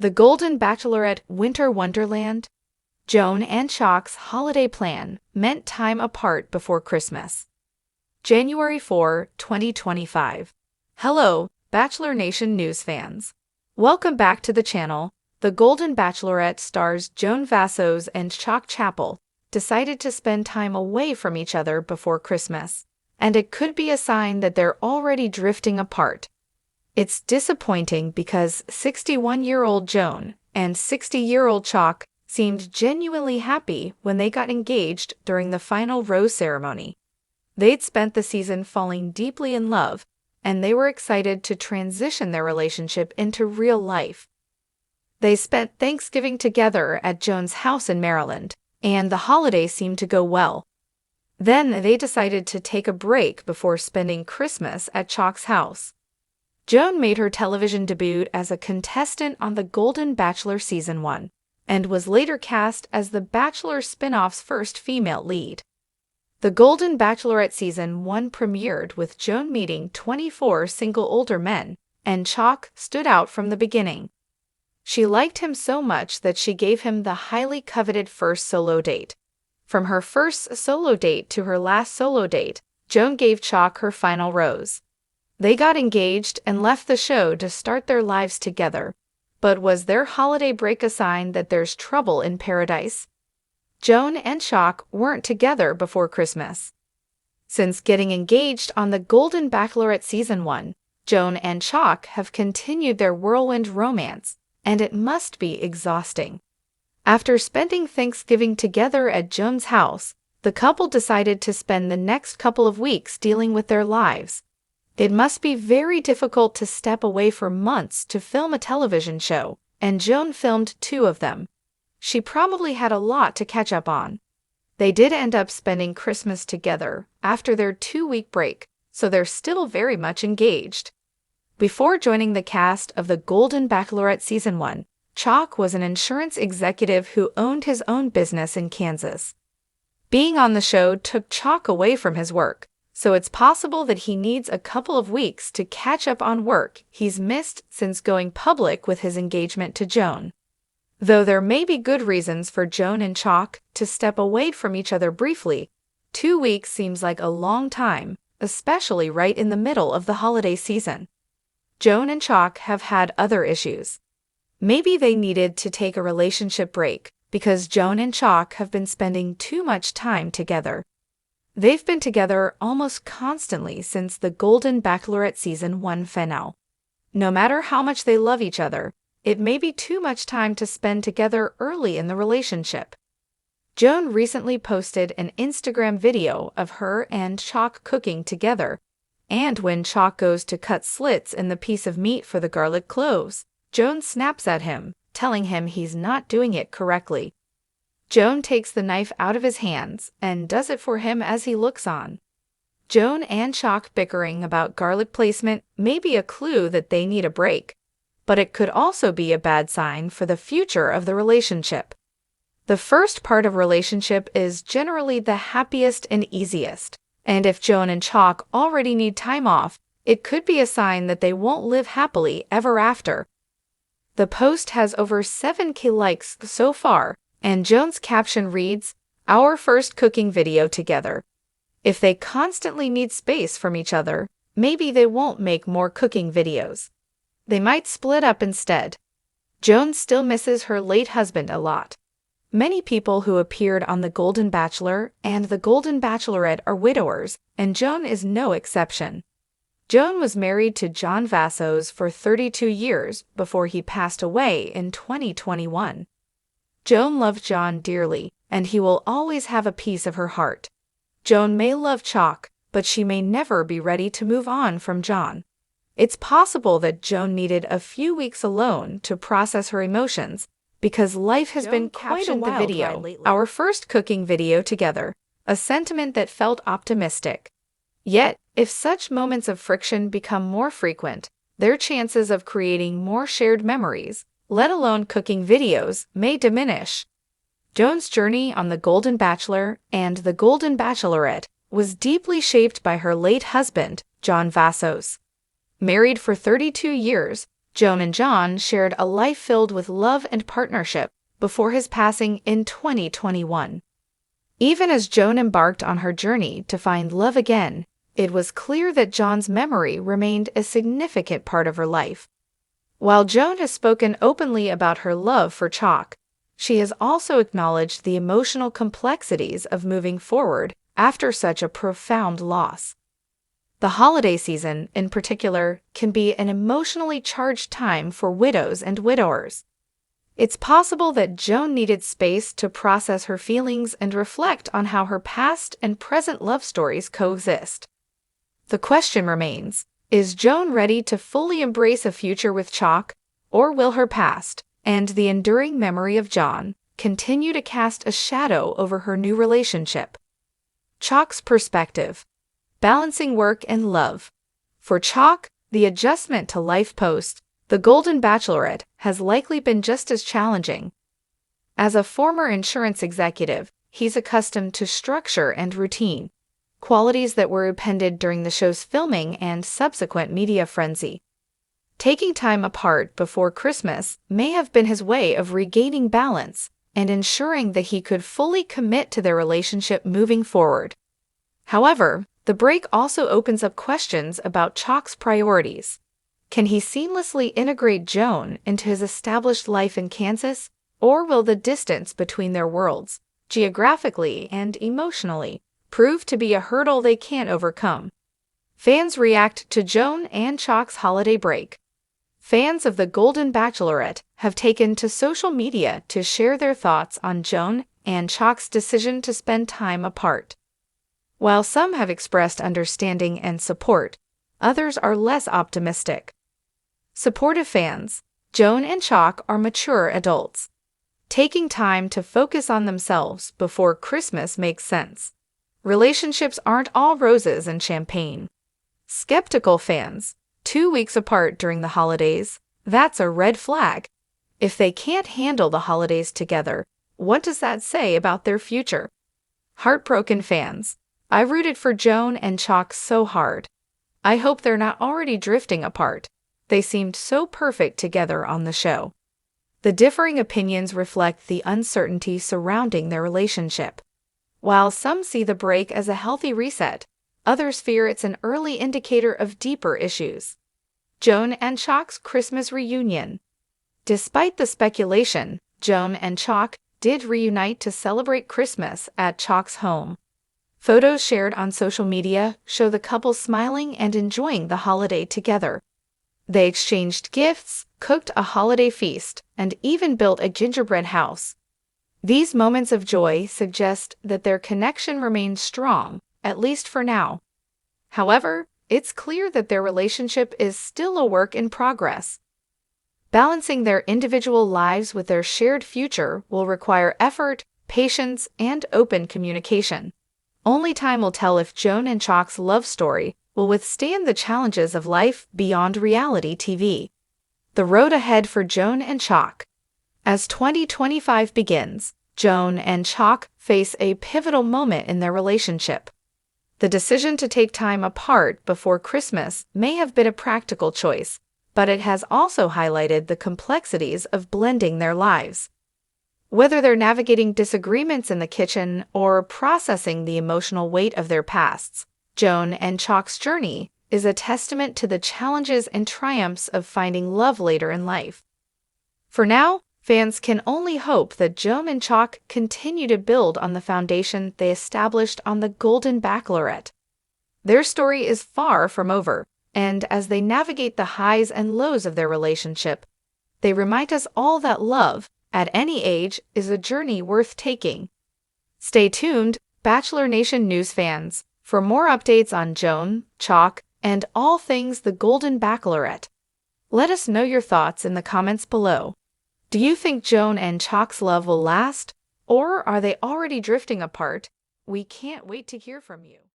The Golden Bachelorette Winter Wonderland. Joan and Chock's holiday plan meant time apart before Christmas. January 4, 2025. Hello, Bachelor Nation news fans. Welcome back to the channel. The Golden Bachelorette stars Joan Vassos and Chock Chapel decided to spend time away from each other before Christmas, and it could be a sign that they're already drifting apart. It's disappointing because 61-year-old Joan and 60-year-old Chock seemed genuinely happy when they got engaged during the final rose ceremony. They'd spent the season falling deeply in love, and they were excited to transition their relationship into real life. They spent Thanksgiving together at Joan's house in Maryland, and the holiday seemed to go well. Then they decided to take a break before spending Christmas at Chock's house. Joan made her television debut as a contestant on The Golden Bachelor Season 1, and was later cast as the Bachelor spin-off's first female lead. The Golden Bachelorette Season 1 premiered with Joan meeting 24 single older men, and Chock stood out from the beginning. She liked him so much that she gave him the highly coveted first solo date. From her first solo date to her last solo date, Joan gave Chock her final rose. They got engaged and left the show to start their lives together. But was their holiday break a sign that there's trouble in paradise? Joan and Chock weren't together before Christmas. Since getting engaged on The Golden Bachelorette Season 1, Joan and Chock have continued their whirlwind romance, and it must be exhausting. After spending Thanksgiving together at Joan's house, the couple decided to spend the next couple of weeks dealing with their lives. It must be very difficult to step away for months to film a television show, and Joan filmed 2 of them. She probably had a lot to catch up on. They did end up spending Christmas together after their 2-week break, so they're still very much engaged. Before joining the cast of The Golden Bachelorette Season 1, Chock was an insurance executive who owned his own business in Kansas. Being on the show took Chock away from his work, so it's possible that he needs a couple of weeks to catch up on work he's missed since going public with his engagement to Joan. Though there may be good reasons for Joan and Chock to step away from each other briefly, 2 weeks seems like a long time, especially right in the middle of the holiday season. Joan and Chock have had other issues. Maybe they needed to take a relationship break because Joan and Chock have been spending too much time together. They've been together almost constantly since the Golden Bachelorette Season 1 finale. No matter how much they love each other, it may be too much time to spend together early in the relationship. Joan recently posted an Instagram video of her and Chock cooking together, and when Chock goes to cut slits in the piece of meat for the garlic cloves, Joan snaps at him, telling him he's not doing it correctly. Joan takes the knife out of his hands and does it for him as he looks on. Joan and Chock bickering about garlic placement may be a clue that they need a break, but it could also be a bad sign for the future of the relationship. The first part of relationship is generally the happiest and easiest, and if Joan and Chock already need time off, it could be a sign that they won't live happily ever after. The post has over 7,000 likes so far, and Joan's caption reads, "Our first cooking video together." If they constantly need space from each other, maybe they won't make more cooking videos. They might split up instead. Joan still misses her late husband a lot. Many people who appeared on The Golden Bachelor and The Golden Bachelorette are widowers, and Joan is no exception. Joan was married to Joan Vassos for 32 years before he passed away in 2021. Joan loved John dearly, and he will always have a piece of her heart. Joan may love Chock, but she may never be ready to move on from John. It's possible that Joan needed a few weeks alone to process her emotions, because life has been quite a wild ride lately. Our first cooking video together, a sentiment that felt optimistic. Yet, if such moments of friction become more frequent, their chances of creating more shared memories, let alone cooking videos, may diminish. Joan's journey on The Golden Bachelor and The Golden Bachelorette was deeply shaped by her late husband, Joan Vassos. Married for 32 years, Joan and John shared a life filled with love and partnership before his passing in 2021. Even as Joan embarked on her journey to find love again, it was clear that John's memory remained a significant part of her life. While Joan has spoken openly about her love for Chock, she has also acknowledged the emotional complexities of moving forward after such a profound loss. The holiday season, in particular, can be an emotionally charged time for widows and widowers. It's possible that Joan needed space to process her feelings and reflect on how her past and present love stories coexist. The question remains, is Joan ready to fully embrace a future with Chock, or will her past, and the enduring memory of John, continue to cast a shadow over her new relationship? Chock's perspective. Balancing work and love. For Chock, the adjustment to life post the Golden Bachelorette has likely been just as challenging. As a former insurance executive, he's accustomed to structure and routine, qualities that were appended during the show's filming and subsequent media frenzy. Taking time apart before Christmas may have been his way of regaining balance and ensuring that he could fully commit to their relationship moving forward. However, the break also opens up questions about Chock's priorities. Can he seamlessly integrate Joan into his established life in Kansas, or will the distance between their worlds, geographically and emotionally, prove to be a hurdle they can't overcome? Fans react to Joan and Chock's holiday break. Fans of the Golden Bachelorette have taken to social media to share their thoughts on Joan and Chock's decision to spend time apart. While some have expressed understanding and support, others are less optimistic. Supportive fans. Joan and Chock are mature adults. Taking time to focus on themselves before Christmas makes sense. Relationships aren't all roses and champagne. Skeptical fans. 2 weeks apart during the holidays, that's a red flag. If they can't handle the holidays together, what does that say about their future? Heartbroken fans. I rooted for Joan and Chock so hard. I hope they're not already drifting apart. They seemed so perfect together on the show. The differing opinions reflect the uncertainty surrounding their relationship. While some see the break as a healthy reset, others fear it's an early indicator of deeper issues. Joan and Chock's Christmas reunion. Despite the speculation, Joan and Chock did reunite to celebrate Christmas at Chock's home. Photos shared on social media show the couple smiling and enjoying the holiday together. They exchanged gifts, cooked a holiday feast, and even built a gingerbread house. These moments of joy suggest that their connection remains strong, at least for now. However, it's clear that their relationship is still a work in progress. Balancing their individual lives with their shared future will require effort, patience, and open communication. Only time will tell if Joan and Chock's love story will withstand the challenges of life beyond reality TV. The road ahead for Joan and Chock. As 2025 begins, Joan and Chock face a pivotal moment in their relationship. The decision to take time apart before Christmas may have been a practical choice, but it has also highlighted the complexities of blending their lives. Whether they're navigating disagreements in the kitchen or processing the emotional weight of their pasts, Joan and Chock's journey is a testament to the challenges and triumphs of finding love later in life. For now, fans can only hope that Joan and Chock continue to build on the foundation they established on the Golden Bachelorette. Their story is far from over, and as they navigate the highs and lows of their relationship, they remind us all that love, at any age, is a journey worth taking. Stay tuned, Bachelor Nation news fans, for more updates on Joan, Chock, and all things the Golden Bachelorette. Let us know your thoughts in the comments below. Do you think Joan and Chock's love will last, or are they already drifting apart? We can't wait to hear from you.